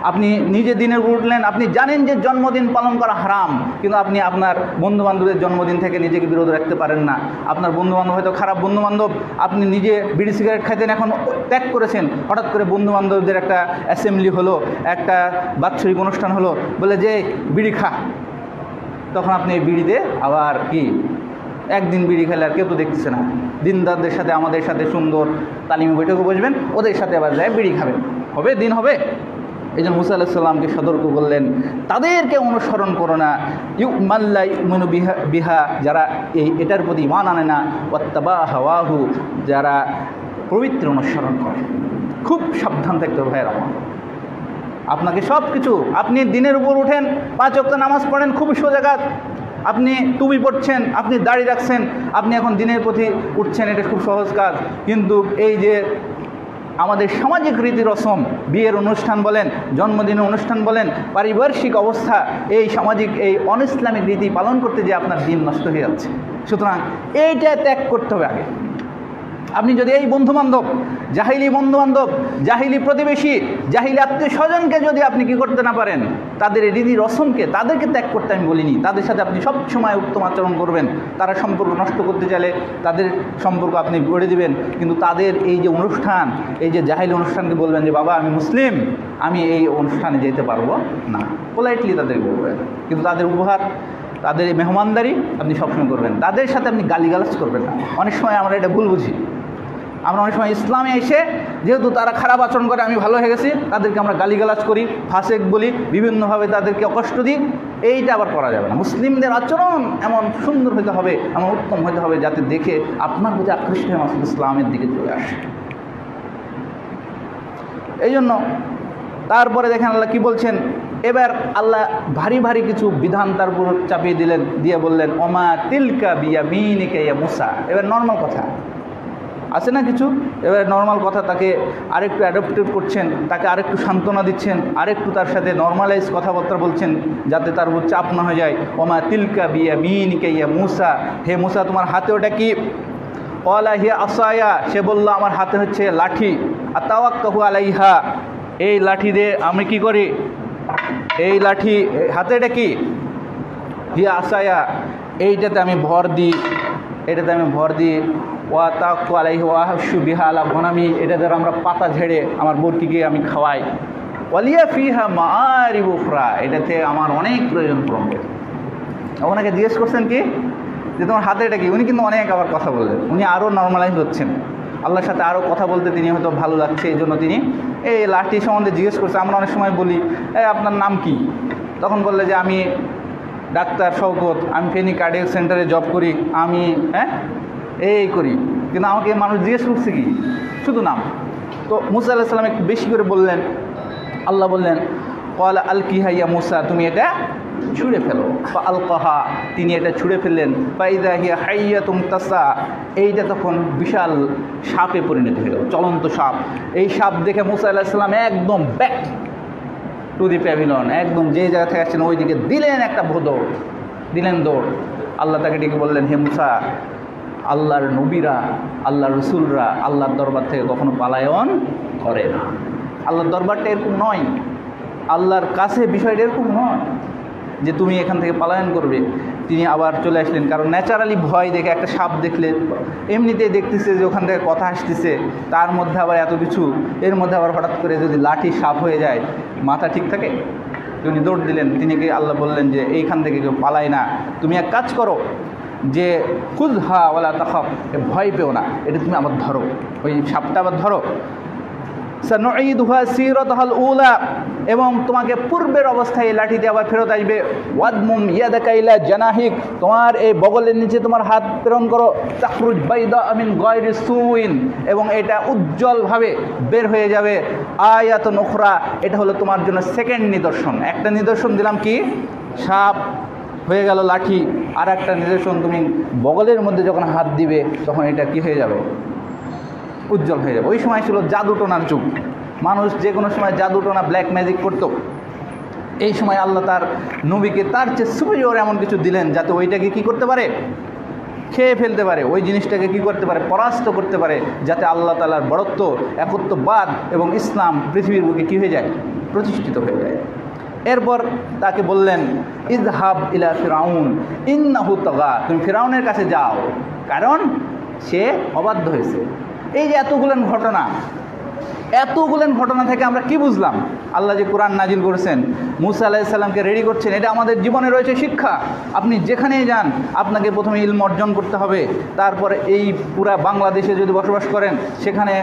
আপনি নিজে দিনের উপর উঠলেন, আপনি জানেন যে জন্মদিন পালন করা হারাম, কিন্তু আপনি আপনার বন্ধুবান্ধবের জন্মদিন থেকে নিজেকে বিরত রাখতে পারেন না। আপনার বন্ধুবান্ধব হয়তো খারাপ বন্ধুবান্ধব, আপনি নিজে বিড়ি সিগারেট খাইতেন, এখন ত্যাগ করেছেন, হঠাৎ করে বন্ধুবান্ধবদের একটা অ্যাসেম্বলি হলো, একটা বাৎসরিক অনুষ্ঠান হলো, বলে যে বিড়ি খা, তখন আপনি এই বিড়িতে আবার কি একদিন বিড়ি খেলে আর কেউ তো দেখতেছে না, দিনদারদের সাথে আমাদের সাথে সুন্দর তালিমি বৈঠকে বসবেন, ওদের সাথে আবার যায় বিড়ি খাবেন, হবে দিন হবে। এই জন্য মূসা আলাইহিস সালামকে সতর্ক করলেন, তাদেরকে অনুসরণ করো না, ইউমাল্লা ইউমিনু বিহা, যারা এটার প্রতি ঈমান আনে না, ওয়াত্তাবা হাওয়াহু, যারা পবিত্র অনুসরণ করে। খুব সাবধান থাকতে হবে ভাইয়েরা আমার। আপনাকে সব কিছু, আপনি দিনের উপর উঠেন, 5 ওয়াক্ত নামাজ পড়েন, খুবই সোজা কাজ। আপনি টুপি পড়ছেন, আপনি দাড়ি রাখছেন, আপনি এখন দিনের প্রতি উঠছেন, এটা খুব সহজ কাজ। কিন্তু এই যে আমাদের সামাজিক রীতি রসম, বিয়ের অনুষ্ঠান বলেন, জন্মদিনের অনুষ্ঠান বলেন, পারিপার্শ্বিক অবস্থা, এই সামাজিক এই অন ইসলামিক রীতি পালন করতে যে আপনার দিন নষ্ট হয়ে যাচ্ছে। সুতরাং এইটা ত্যাগ করতে হবে আগে। আপনি যদি এই বন্ধুবান্ধব, জাহিলি বন্ধুবান্ধব, জাহিলি প্রতিবেশী, জাহিলি আত্মীয় স্বজনকে যদি আপনি কি করতে না পারেন, তাদের রীতি রসমকে, তাদেরকে ত্যাগ করতে আমি বলিনি, তাদের সাথে আপনি সব সময় উত্তম আচরণ করবেন। তারা সম্পর্ক নষ্ট করতে চাইলে তাদের সম্পর্ক আপনি গড়ে দিবেন, কিন্তু তাদের এই যে অনুষ্ঠান, এই যে জাহিলি অনুষ্ঠানকে বলবেন যে বাবা আমি মুসলিম, আমি এই অনুষ্ঠানে যেতে পারবো না, পোলাইটলি তাদেরকে বলবেন। কিন্তু তাদের উপহার, তাদের মেহমানদারি আপনি সবসময় করবেন, তাদের সাথে আপনি গালিগালাজ করবেন না। অনেক সময় আমরা এটা ভুল বুঝি, আমরা অনেক সময় ইসলামে এসে যেহেতু তারা খারাপ আচরণ করে, আমি ভালো হয়ে গেছি, তাদেরকে আমরা গালিগালাজ করি, ফাসেক বলি, বিভিন্নভাবে তাদেরকে কষ্ট দিই, এইটা আবার করা যাবে না। মুসলিমদের আচরণ এমন সুন্দর হতে হবে, এমন উত্তম হতে হবে, যাতে দেখে আপনার প্রতি আকৃষ্ট হয়ে মানুষ ইসলামের দিকে চলে আসে। এই জন্য তারপরে দেখেন আল্লাহ কি বলছেন, এবার আল্লাহ ভারী ভারী কিছু বিধান তার উপর চাপিয়ে দিলেন, দিয়ে বললেন ওমা তিলকা বিয়ামিনিকা ইয়া মূসা। এবার নর্মাল কথা, আছে না কিছু, এবারে নর্মাল কথা তাকে আরেকটু অ্যাডাপ্টেড করছেন, তাকে আরেকটু সান্ত্বনা দিচ্ছেন, আরেকটু তার সাথে নর্মালাইজ কথাবার্তা বলছেন যাতে তার উপর চাপ না হয়ে যায়। ওমা তিলকা বিয়ামিনিকা ইয়া মুসা, হে মুসা তোমার হাতে ওটা কি? ক্বালা হিয়া আসায়া, সে বলল আমার হাতে হচ্ছে লাঠি। আতাওয়াক্কাহু আলাইহা, এই লাঠি দিয়ে আমি কি করি? এই লাঠি হাতে এটা কি? হিয়া আসায়া, এইটাতে আমি ভর দিই, এটাতে আমি ভর দিই। ওয়া তাওয়াক্কালু আলাইহি ওয়া আহশু বিহা আলা গনামি, এটা দ্বারা আমরা পাতা ঝেড়ে আমার মুরগিকে আমি খাওয়াই। ওয়ালিয়া ফিহা মাআরিব উখরা, এটাতে আমার অনেক প্রয়োজন পূরণ করে। ওনাকে জিজ্ঞেস করছেন কি যে তোমার হাতে এটা কি? উনি কিন্তু অনেক আবার কথা বললেন, উনি আরও নর্মালাইজ হচ্ছেন, আল্লাহর সাথে আরও কথা বলতে তিনি হয়তো ভালো লাগছে, এই জন্য তিনি এই লাঠি সম্বন্ধে জিজ্ঞেস করছে। আমরা অনেক সময় বলি আপনার নাম কি? তখন বললে যে আমি ডাক্তার শওকত, আমি ফেনী কার্ডিয়াক সেন্টারে জব করি, আমি এই করি। কিন্তু আমাকে মানুষ জিজ্ঞেস করছে কি? শুধু নাম। তো মুসা আলাইহিস সালাম একটু বেশি করে বললেন। আল্লাহ বললেন ক্বালা আলকিহা ইয়া মুসা, তুমি এটা ছুঁড়ে ফেলো। ফাআলকাহা, তিনি এটা ছুঁড়ে ফেললেন। ফাইযা হিয়া হাইয়াতুন তাসা, এইটা তখন বিশাল সাপে পরিণত হলো, চলন্ত সাপ। এই সাপ দেখে মুসা আলাইহিস সালাম একদম ব্যাক টু দি প্যাভিলন, একদম যে জায়গা থেকে আসছেন ওই দিকে দিলেন একটা দৌড়, দিলেন দৌড়। আল্লাহ তাকে ডেকে বললেন, হে মুসা, আল্লাহর নবীরা, আল্লাহর রসুলরা আল্লাহর দরবার থেকে কখনো পালায়ন করে না। আল্লাহর দরবারটা এরকম নয়, আল্লাহর কাছে বিষয়টা এরকম নয় যে তুমি এখান থেকে পলায়ন করবে। তিনি আবার চলে আসলেন, কারণ ন্যাচারালি ভয় দেখে একটা সাপ দেখলে এমনিতেই দেখতেছে যে ওখান থেকে কথা আসতেছে, তার মধ্যে আবার এত কিছু, এর মধ্যে আবার হঠাৎ করে যদি লাঠি সাপ হয়ে যায়, মাথা ঠিক থাকে? তিনি দৌড় দিলেন। তিনিকে আল্লাহ বললেন যে এইখান থেকে কেউ পালায় না, তুমি এক কাজ করো যে খুযহা ওয়ালা তাখাফ, ভয় পেও না, এটা তুমি আবার ধরো, ওই সাপটা আবার ধরো। সানুঈদুহা সিরাতাহাল উলা, এবং তোমাকে পূর্বের অবস্থায় এই লাঠি দিয়ে আবার ফেরত আসবে। ওয়াদমুম ইয়াদাকা ইলা জানাহিক, তোমার এই বগলের নিচে তোমার হাত প্রেরণ করো। তাখরুজ বাইদা মিন গায়রি সুইন, এবং এটা উজ্জ্বলভাবে বের হয়ে যাবে। আয়াতুন উখরা, এটা হলো তোমার জন্য সেকেন্ড নিদর্শন। একটা নিদর্শন দিলাম কি? সাপ হয়ে গেল লাঠি। আর একটা নিদর্শন, তুমি বগলের মধ্যে যখন হাত দিবে তখন এটা কি হয়ে যাবে? উজ্জ্বল হয়ে যাবে। ওই সময় ছিল জাদুটোনার যুগ, মানুষ যে কোনো সময় জাদুটোনা ব্ল্যাক ম্যাজিক করতো। এই সময় আল্লাহ তার নবীকে তার চেয়ে সুপিরিয়র এমন কিছু দিলেন যাতে ওইটাকে কি করতে পারে? খেয়ে ফেলতে পারে, ওই জিনিসটাকে কি করতে পারে? পরাস্ত করতে পারে, যাতে আল্লাহ তাআলার বড়ত্ব, একত্ববাদ এবং ইসলাম পৃথিবীর বুকে কী হয়ে যায়? প্রতিষ্ঠিত হয়ে যায়। এরপর তাকে বললেন ইযহাব ইলা ফিরাউন ইন্নাহু তাগা, তুমি ফিরাউনের কাছে যাও, কারণ সে অবাধ্য হয়েছে। এই যে এতগুলেন ঘটনা থেকে আমরা কি বুঝলাম? আল্লাহ যে কোরআন নাজিল করেছেন, মুসা আলাইহিস সালামকে রেডি করছেন, এটা আমাদের জীবনে রয়েছে শিক্ষা। আপনি যেখানেই যান আপনাকে প্রথমে ইলম অর্জন করতে হবে, তারপরে এই পুরা বাংলাদেশে যদি বসবাস করেন সেখানে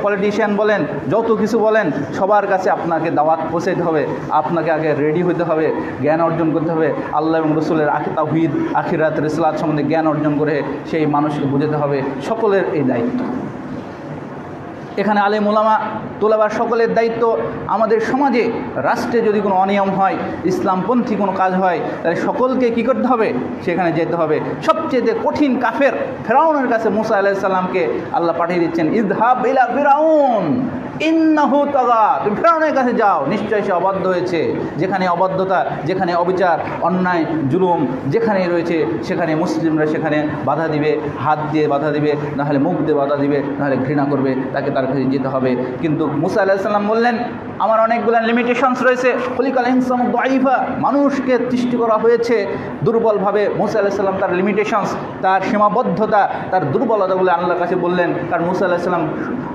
পলিটিশিয়ান বলেন, যত কিছু বলেন, সবার কাছে আপনাকে দাওয়াত পৌঁছাইতে হবে। আপনাকে আগে রেডি হতে হবে, জ্ঞান অর্জন করতে হবে, আল্লাহ এবং রসুলের তাওহীদ, আখিরাত, রিসালাত সম্বন্ধে জ্ঞান অর্জন করে সেই মানুষকে বুঝাতে হবে। সকলের এই দায়িত্ব। এখানে আলেম ওলামা তোলাবার সকলের দায়িত্ব। আমাদের সমাজে, রাষ্ট্রে যদি কোনো অনিয়ম হয়, ইসলামপন্থী কোনো কাজ হয়, তাহলে সকলকে কী করতে হবে? সেখানে যেতে হবে। সবচেয়ে কঠিন কাফের ফিরাউনের কাছে মুসা আলাইহিস সালামকে আল্লাহ পাঠিয়ে দিচ্ছেন, ইযহাব ইলা ফিরাউন ইন্নাহু তাগা, তুমি ফিরাউনের কাছে যাও, নিশ্চয়ই সে অবাধ্য হয়েছে। যেখানে অবাধ্যতা, যেখানে অবিচার, অন্যায়, জুলুম যেখানেই রয়েছে, সেখানে মুসলিমরা সেখানে বাধা দিবে, হাত দিয়ে বাধা দিবে, নাহলে মুখ দিয়ে বাধা দিবে, নাহলে ঘৃণা করবে, তাকে তার কাছে যেতে হবে। কিন্তু মুসা আলাইহিস সালাম বললেন, আমার অনেকগুলো লিমিটেশনস রয়েছে। খলিকাল ইনসানু দাঈফা, মানুষকে সৃষ্টি করা হয়েছে দুর্বলভাবে। মুসা আলাইহিস সালাম তার লিমিটেশনস, তার সীমাবদ্ধতা, তার দুর্বলতাগুলো আল্লাহর কাছে বললেন। কারণ মুসা আলাইহিস সালাম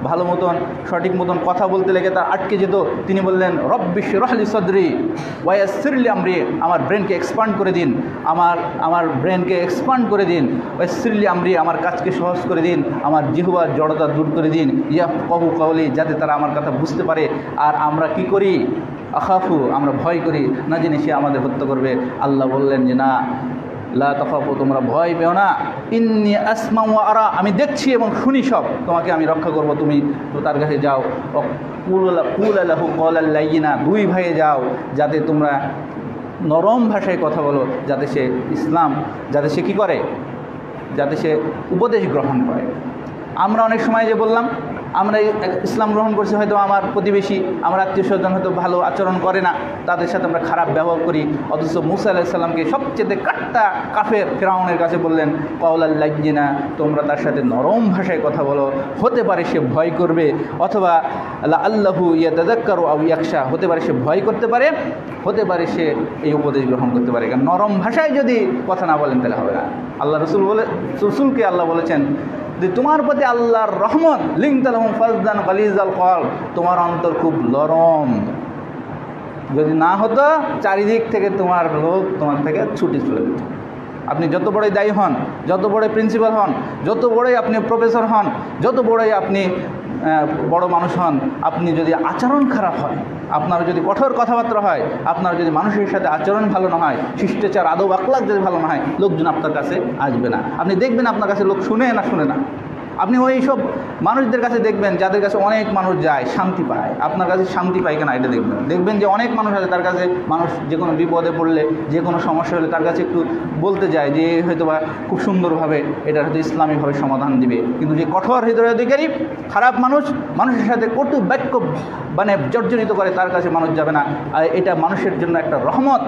ভালো মতন, সঠিক মতন কথা বলতে লেগে তার আটকে যেত। তিনি বললেন, রব্বি ইশরাহ লি সাদরি ওয়া ইয়াসসির লি আমরি, আমার ব্রেনকে এক্সপান্ড করে দিন, আমার ব্রেনকে এক্সপান্ড করে দিন। ওয়া ইয়াসসির লি আমরি, আমার কাজকে সহজ করে দিন, আমার জিহ্বার জড়তা দূর করে দিন। ইয়াফকাহু কাওলি, যাতে তারা আমার কথা বুঝতে পারে। আর আমরা কি করি? আখাফু, আমরা ভয় করি, না জেনে সে আমাদের হত্যা করবে। আল্লাহ বললেন যে না, লা তাখাফু, তোমরা ভয় পেও না, ইন্নী আসমাউ ওয়া আরা, আমি দেখছি এবং শুনি সব, তোমাকে আমি রক্ষা করব, তুমি তো তার কাছে যাও। কুল লাহু কওলাল লাইয়িনা, দুই ভাইয়ে যাও, যাতে তোমরা নরম ভাষায় কথা বলো, যাতে সে যাতে সে কী করে? যাতে সে উপদেশ গ্রহণ করে। আমরা অনেক সময় যে বললাম আমরা ইসলাম গ্রহণ করছি, হয়তো আমার প্রতিবেশী, আমার আত্মীয় স্বজন হয়তো ভালো আচরণ করে না, তাদের সাথে আমরা খারাপ ব্যবহার করি। অথচ মুসা আলাইহিস সালামকে সবচেয়ে কাট্টা কাফের ফিরআউনের কাছে বললেন কওলাল লাজ্জিনা, তোমরা তার সাথে নরম ভাষায় কথা বলো, হতে পারে সে ভয় করবে, অথবা লাআল্লাহু ইয়াতাযাক্কারু আও ইয়াখশা, হতে পারে সে ভয় করতে পারে, হতে পারে সে এই উপদেশ গ্রহণ করতে পারে। কারণ নরম ভাষায় যদি কথা না বলেন তাহলে হবে না। আল্লাহ রসুলকে আল্লাহ বলেছেন যে তোমার প্রতি আল্লাহর রহমত, লিনতালাহুম ফাজদান গালিজাল কলব, তোমার অন্তর খুব নরম। যদি না হতো চারিদিক থেকে তোমার লোক তোমার থেকে ছুটে চলে যেত। আপনি যত বড়ই দায়ী হন, যত বড়ই প্রিন্সিপাল হন, যত বড়ই আপনি প্রফেসর হন, যত বড়ই আপনি বড় মানুষ হন, আপনি যদি আচরণ খারাপ হয়, আপনার যদি কঠোর কথাবার্তা হয়, আপনার যদি মানুষের সাথে আচরণ ভালো না হয়, শিষ্টাচার আদব আখলাক যদি ভালো না হয়, লোকজন আপনার কাছে আসবে না। আপনি দেখবেন আপনার কাছে লোক শুনে না। আপনি ওই সব মানুষদের কাছে দেখবেন যাদের কাছে অনেক মানুষ যায়, শান্তি পায়। আপনার কাছে শান্তি পায় কেনা এটা দেখবেন যে অনেক মানুষ আছে, তার কাছে মানুষ যে কোনো বিপদে পড়লে, যে কোনো সমস্যা হলে তার কাছে একটু বলতে যায় যে হয়তো বা খুব সুন্দরভাবে এটা হয়তো ইসলামীভাবে সমাধান দিবে। কিন্তু যে কঠোর হৃদয়ের অধিকারী খারাপ মানুষের সাথে কটু বাক্য মানে জর্জরিত করে, তার কাছে মানুষ যাবে না। আর এটা মানুষের জন্য একটা রহমত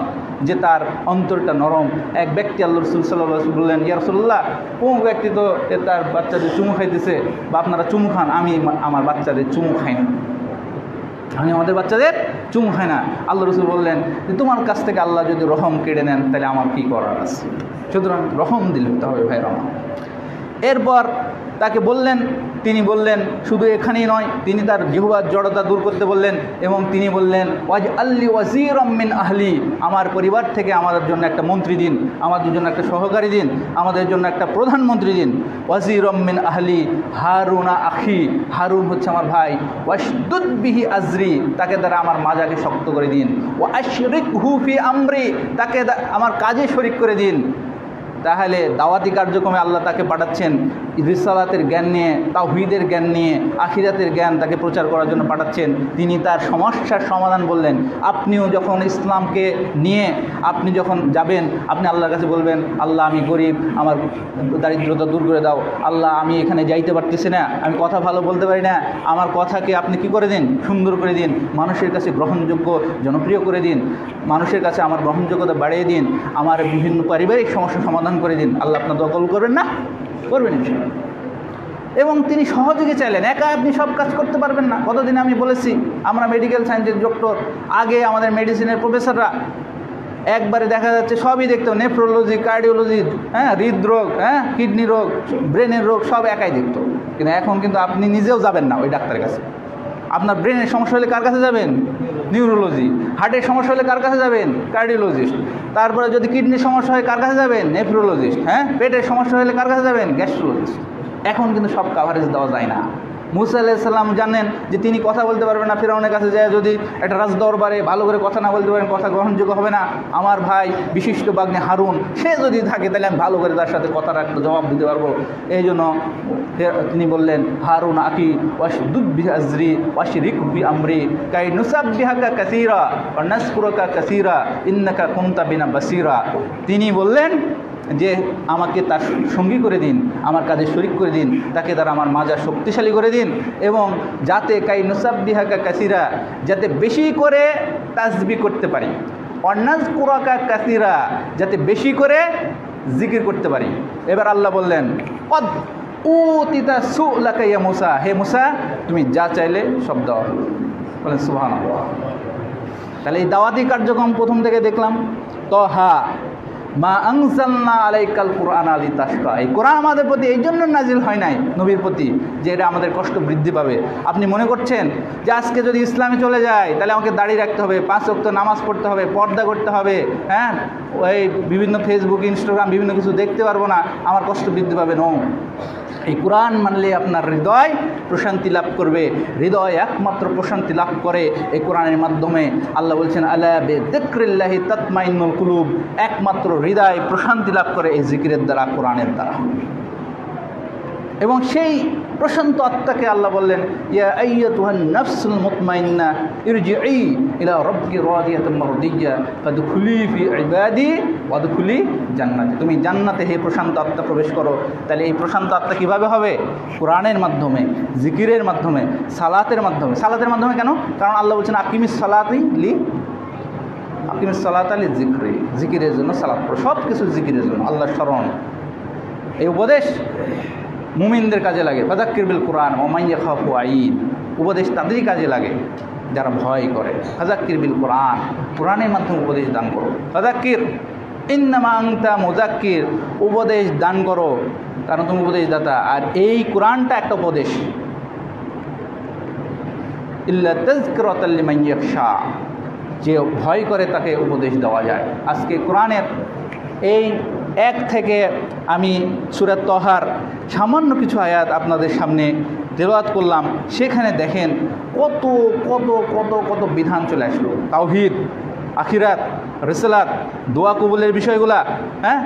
যে তার অন্তরটা নরম। এক ব্যক্তি আল্লাহ রাসূল সাল্লাল্লাহু আলাইহি ওয়াসাল্লাম বললেন, ইয়া রাসূলুল্লাহ, কোন ব্যক্তি তো তার বাচ্চাদের চুমু খাইতেছে, বা আপনারা চুমু খান, আমি আমার বাচ্চাদের চুমু খাই না, আমি আমাদের বাচ্চাদের চুমু খাই না। আল্লাহ রাসূল বললেন যে তোমার কাছ থেকে আল্লাহ যদি রহম কেড়ে নেন তাহলে আমার কী করার আছে? সুতরাং রহম দিলে হবে ভাই রহম। এরপর তাকে বললেন, তিনি বললেন শুধু এখানেই নয়, তিনি তার জিহ্বার জড়তা দূর করতে বললেন এবং তিনি বললেন ওয়াজআল্লি ওয়াজিরাম মিন আহলি, আমার পরিবার থেকে আমাদের জন্য একটা মন্ত্রী দিন, আমাদের জন্য একটা সহকারী দিন, আমাদের জন্য একটা প্রধানমন্ত্রী দিন। ওয়াজিরাম মিন আহলি হারুনা আখি, হারুন হচ্ছে আমার ভাই। ওয়াশদুদ বিহি আজরি, তাকে দ্বারা আমার মাজাকে শক্ত করে দিন। ওয়া আশরিকহু ফি আমরি, তাকে আমার কাজে শরিক করে দিন। তাহলে দাওয়াতি কার্যক্রমে আল্লাহ তাকে পাঠাচ্ছেন রিসালাতের জ্ঞান নিয়ে, তাওহীদের জ্ঞান নিয়ে, আখিরাতের জ্ঞান তাকে প্রচার করার জন্য পাঠাচ্ছেন। তিনি তার সমস্যার সমাধান বললেন। আপনিও যখন ইসলামকে নিয়ে আপনি যখন যাবেন, আপনি আল্লাহর কাছে বলবেন, আল্লাহ আমি গরিব, আমার দারিদ্রতা দূর করে দাও। আল্লাহ আমি এখানে যাইতে পারতেছি না, আমি কথা ভালো বলতে পারি না, আমার কথাকে আপনি কি করে দিন? সুন্দর করে দিন, মানুষের কাছে গ্রহণযোগ্য, জনপ্রিয় করে দিন, মানুষের কাছে আমার গ্রহণযোগ্যতা বাড়িয়ে দিন, আমার বিভিন্ন পারিবারিক সমস্যা সমাধান করে দিন। আল্লাহ আপনার দোয়া কবুল করবেন না? করবেন ইনশাআল্লাহ। এবং তিনি সহযোগী চাইলেন, একা আপনি সব কাজ করতে পারবেন না। কতদিন আমি বলেছি, আমরা মেডিকেল সায়েন্সের ডক্টর, আগে আমাদের মেডিসিনের প্রফেসররা একবারে দেখা যাচ্ছে সবই দেখতো, নেফ্রোলজি, কার্ডিওলজি, হৃদরোগ, কিডনি রোগ, ব্রেনের রোগ সব একাই দেখতো। কিন্তু এখন কিন্তু আপনি নিজেও যাবেন না ওই ডাক্তারের কাছে। আপনার ব্রেনের সমস্যা হলে কার কাছে যাবেন? নিউরোলজি। হার্টের সমস্যা হলে কার কাছে যাবেন? কার্ডিওলজিস্ট। তারপরে যদি কিডনির সমস্যা হয় কার কাছে যাবেন? নেফ্রোলজিস্ট। পেটের সমস্যা হলে কার কাছে যাবেন? গ্যাস্ট্রোলজিস্ট। এখন কিন্তু সব কাভারেজ দেওয়া যায় না। মুসা আলাইহিস সালাম জানেন যে তিনি কথা বলতে পারবেন না, ফিরআউনের কাছে যায় যদি একটা রাজদরবারে ভালো করে কথা না বলতে পারেন, কথা গ্রহণযোগ্য হবে না। আমার ভাই বিশিষ্ট বাগ্নে হারুন, সে যদি থাকে তাহলে আমি ভালো করে তার সাথে কথার একটা জবাব দিতে পারবো। এই জন্য তিনি বললেন, হারুন আকি ওয়াশদুদ বিহি আজরি ওয়াশরিকহু ফি আমরি কাই নুসাব্বিহাকা কাসীরা ওয়া নাযকুরুকা কাসীরা ইন্নাকা কুনতা বিনা বাসীরা। তিনি বললেন যে আমাকে তার সঙ্গী করে দিন, আমার কাজে শরিক করে দিন, তাকে দ্বারা আমার মাজা শক্তিশালী করে দিন, এবং যাতে কাই নুসাব্বিহাকা কাসীরা, যাতে বেশি করে তাসবিহ করতে পারি, ওয়ানাযকুরাকা কাসীরা, যাতে বেশি করে জিকির করতে পারি। এবার আল্লাহ বললেন, কদ উতিতা সুলাকা ইয়া মুসা, হে মুসা তুমি যা চাইলে সব দেওয়া হলো। বলেন সুবহানাল্লাহ। তাহলে এই দাওয়াতি কার্যক্রম প্রথম থেকে দেখলাম। তহা মা আনজালনা আলাইকাল কুরআনা লিতাশকা, এই কোরআন আমাদের প্রতি এই জন্য নাজিল হয় নাই নবীর প্রতি যে এটা আমাদের কষ্ট বৃদ্ধি পাবে। আপনি মনে করছেন যে আজকে যদি ইসলামে চলে যায় তাহলে আমাকে দাড়ি রাখতে হবে, 5 ওয়াক্ত নামাজ পড়তে হবে, পর্দা করতে হবে, ওই বিভিন্ন ফেসবুক, ইনস্টাগ্রাম বিভিন্ন কিছু দেখতে পারবো না, আমার কষ্ট বৃদ্ধি পাবে। নো, এই কোরআন মানলে আপনার হৃদয় প্রশান্তি লাভ করবে। হৃদয় একমাত্র প্রশান্তি লাভ করে এই কোরআনের মাধ্যমে। আল্লাহ বলছেন, আলা বিযিকরিল্লাহি তাতমাইন্নুল কুলুব, একমাত্র হৃদয় প্রশান্তি লাভ করে এই জিকিরের দ্বারা, কোরআনের দ্বারা। এবং সেই প্রশান্ত আত্মাকে আল্লাহ বললেন, ইয়া আইয়াতুহান নাফসুল মুতমাইন্না ইরজিই ইলা রাব্বিকি রাদিয়াতাম মারদিয়্যা ফাদখুলি ফি ইবাদি ওয়াদখুলি জান্নাতি। তুমি জান্নাতে হে প্রশান্ত আত্মা প্রবেশ করো। তাহলে এই প্রশান্ত আত্মা কীভাবে হবে? কোরআনের মাধ্যমে, জিকিরের মাধ্যমে, সালাতের মাধ্যমে। সালাতের মাধ্যমে কেন? কারণ আল্লাহ বলছেন আকিমিস সালাতা লি জিকরি, জিকিরের জন্য সালাত পড়ো। সব কিছু জিকিরের জন্য, আল্লাহর স্মরণ। এই উপদেশ মুমিনদের কাজে লাগে। ফাযাক্কির বিল কোরআন ওয়া মান ইয়াখাফু ওয়াঈদ, উপদেশ তাদেরই কাজে লাগে যারা ভয় করে। ফাযাক্কির বিল কোরআন, কোরআনের মাধ্যমে উপদেশ দান করো। ফাযাক্কির ইন্নামা আনতা মুযাক্কির, উপদেশ দান করো কারণ তুমি উপদেশদাতা। আর এই কোরআনটা একটা উপদেশ। ইল্লা তাযকিরাতাল লিমান ইয়াখশা, যে ভয় করে তাকে উপদেশ দেওয়া যায়। আজকে কোরআনের এই 1 থেকে আমি সূরা তহার সামান্য কিছু আয়াত আপনাদের সামনে তেলাওয়াত করলাম। সেখানে দেখেন কত কত কত কত বিধান চলে আসলো। তাওহীদ, আখিরাত, রিসালাত, দোয়া কবুলের বিষয়গুলা,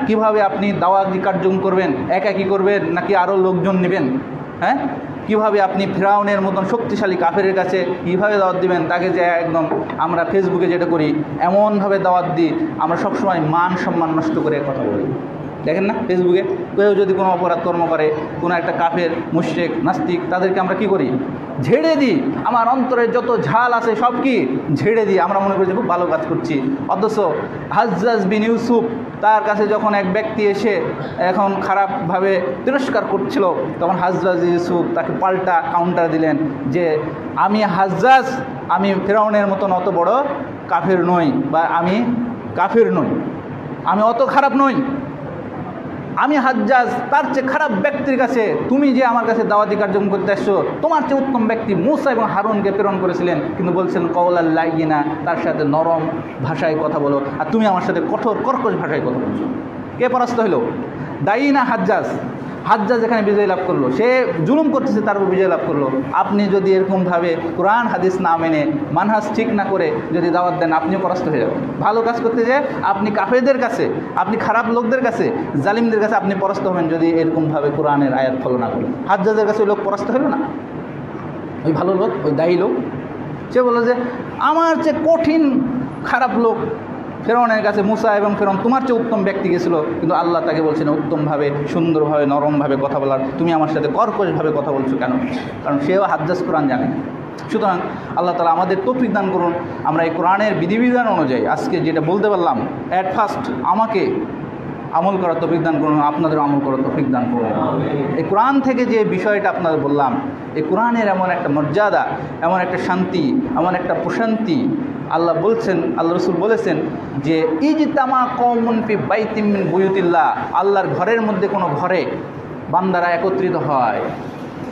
কীভাবে আপনি দাওয়াতি কার্যক্রম করবেন, একাকী করবেন নাকি আরও লোকজন নেবেন, কীভাবে আপনি ফিরাউনের মতন শক্তিশালী কাফেরের কাছে কীভাবে দাওয়াত দিবেন, তাকে যে একদম আমরা ফেসবুকে যেটা করি এমনভাবে দাওয়াত দিই, আমরা সবসময় মান সম্মান নষ্ট করে কথা বলি। দেখেন না ফেসবুকে কেউ যদি কোনো অপরাধ কর্ম করে, কোনো একটা কাফের, মুশরিক, নাস্তিক, তাদেরকে আমরা কি করি? ঝেড়ে দিই। আমার অন্তরে যত ঝাল আছে সব কি ঝেড়ে দিই। আমরা মনে করি যে খুব ভালো কাজ করছি। অথচ হাজ্জাজ বিন ইউসুফ, তার কাছে যখন এক ব্যক্তি এসে এখন খারাপভাবে তিরস্কার করছিল, তখন হাজ্জাজ ইউসুফ তাকে পাল্টা কাউন্টার দিলেন যে আমি হাজ্জাজ, আমি ফিরাউনের মতন অত বড় কাফের নই, বা আমি কাফের নই, আমি অত খারাপ নই, আমি হাজ্জাজ তার চেয়ে খারাপ ব্যক্তির কাছে তুমি যে আমার কাছে দাওয়াতি কার্যক্রম করতে আসছো, তোমার চেয়ে উত্তম ব্যক্তি মূসা এবং হারুনকে প্রেরণ করেছিলেন, কিন্তু বলছিলেন কওলাল লাইয়িনা, তার সাথে নরম ভাষায় কথা বলো, আর তুমি আমার সাথে কঠোর কর্কশ ভাষায় কথা বলছো। কে পরাস্ত হলো? দায়ী না হাজ্জাজ? হাজ্জাজ এখানে বিজয় লাভ করলো, সে জুলুম করতেছে তার উপর বিজয় লাভ করলো। আপনি যদি এরকমভাবে কোরআন হাদিস না মেনে, মানহাজ ঠিক না করে যদি দাওয়াত দেন, আপনিও পরাস্ত হয়ে যাবেন। ভালো কাজ করতে যে আপনি কাফেরদের কাছে, আপনি খারাপ লোকদের কাছে, জালিমদের কাছে আপনি পরাস্ত হবেন যদি এরকমভাবে কোরআনের আয়াত ফলো না করেন। হাজ্জাজের কাছে ওই লোক পরাস্ত হলো না, ওই ভালো লোক, ওই দায়ী লোক। সে বলল যে আমার চেয়ে কঠিন খারাপ লোক ফেরাউনের কাছে মূসা এবং ফেরাউন তোমার চেয়ে উত্তম ব্যক্তি গেছিলো, কিন্তু আল্লাহ তাকে বলছেন উত্তমভাবে, সুন্দরভাবে, নরমভাবে কথা বলার, তুমি আমার সাথে কর্কশভাবে কথা বলছো কেন? কারণ সেও হাজ্জাজ কোরআন জানে। সুতরাং আল্লাহ তাআলা আমাদের তৌফিক দান করুন, আমরা এই কোরআনের বিধিবিধান অনুযায়ী আজকে যেটা বলতে পারলাম, অ্যাট ফার্স্ট আমাকে আমল করার তৌফিক দান করুন, আপনাদেরও আমল করার তৌফিক দান করুন। এই কোরআন থেকে যে বিষয়টা আপনাদের বললাম, এই কোরআনের এমন একটা মর্যাদা, এমন একটা শান্তি, এমন একটা প্রশান্তি, আল্লাহ বলছেন, আল্লাহ রাসূল বলেছেন যে ইজতামা কওমুন ফি বাইতিম মিন বুয়ুতিল্লাহ, আল্লাহর ঘরের মধ্যে কোনো ঘরে বান্দারা একত্রিত হয়,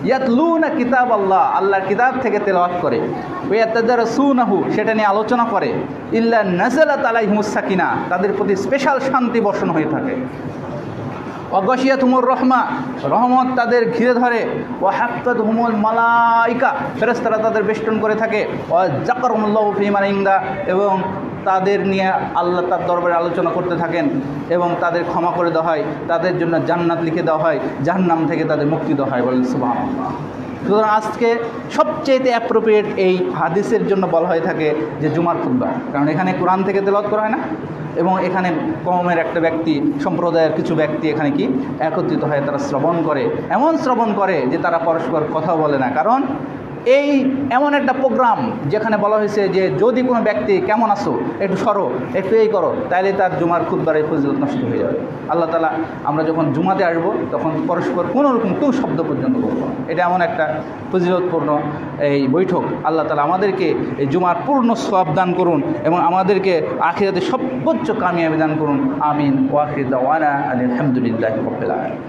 ইয়াতলুনা কিতাব আল্লাহ, আল্লাহর কিতাব থেকে তেলাওয়াত করে, ওয়া ইয়াতাদারাসুনাহু, সেটা নিয়ে আলোচনা করে, ইল্লা নাযালাত আলাইহিমুস সাকিনা, তাদের প্রতি স্পেশাল শান্তি বর্ষণ হয়ে থাকে, ওয়াগাশিয়াতুমুর রহমা, রহমত তাদের ঘিরে ধরে, ওয়া হাফাতুহুমুল মালাইকা, ফেরেশতারা তাদের বেষ্টন করে থাকে, ওয়া যাকারুমুল্লাহু ফী মান ইনদা, এবং তাদের নিয়ে আল্লাহ তার দরবারে আলোচনা করতে থাকেন এবং তাদের ক্ষমা করে দেওয়া হয়, তাদের জন্য জান্নাত লিখে দেওয়া হয়, জাহান্নাম থেকে তাদের মুক্তি দেওয়া হয়। বলেন সুবহানাল্লাহ। সুতরাং আজকে সবচেয়ে অ্যাপ্রোপ্রিয়েট এই হাদিসের জন্য বলা হয়ে থাকে যে জুমার খুতবা, কারণ এখানে কোরআন থেকে তেলাওয়াত করা হয় না, এবং এখানে কওমের একটা ব্যক্তি, সম্প্রদায়ের কিছু ব্যক্তি এখানে কি একত্রিত হয়, তারা শ্রবণ করে, এমন শ্রবণ করে যে তারা পরস্পর কথা বলে না। কারণ এই এমন একটা প্রোগ্রাম যেখানে বলা হয়েছে যে যদি কোনো ব্যক্তি কেমন আসো, একটু সরো, একটু এই করো, তাইলে তার জুমার খুতবার এই ফজিলত নষ্ট হয়ে যাবে। আল্লাহ তাআলা আমরা যখন জুমাতে আসবো তখন পরস্পর কোনোরকম কেউ শব্দ পর্যন্ত করবো, এটা এমন একটা ফজিলতপূর্ণ এই বৈঠক। আল্লাহ তাআলা আমাদেরকে এই জুমার পূর্ণ সওয়াব দান করুন এবং আমাদেরকে আখিরাতে সর্বোচ্চ কামিয়াবি দান করুন। আমিন। ওয়া আখিরু দাওয়ানা আলহামদুলিল্লাহি রাব্বিল আলামিন।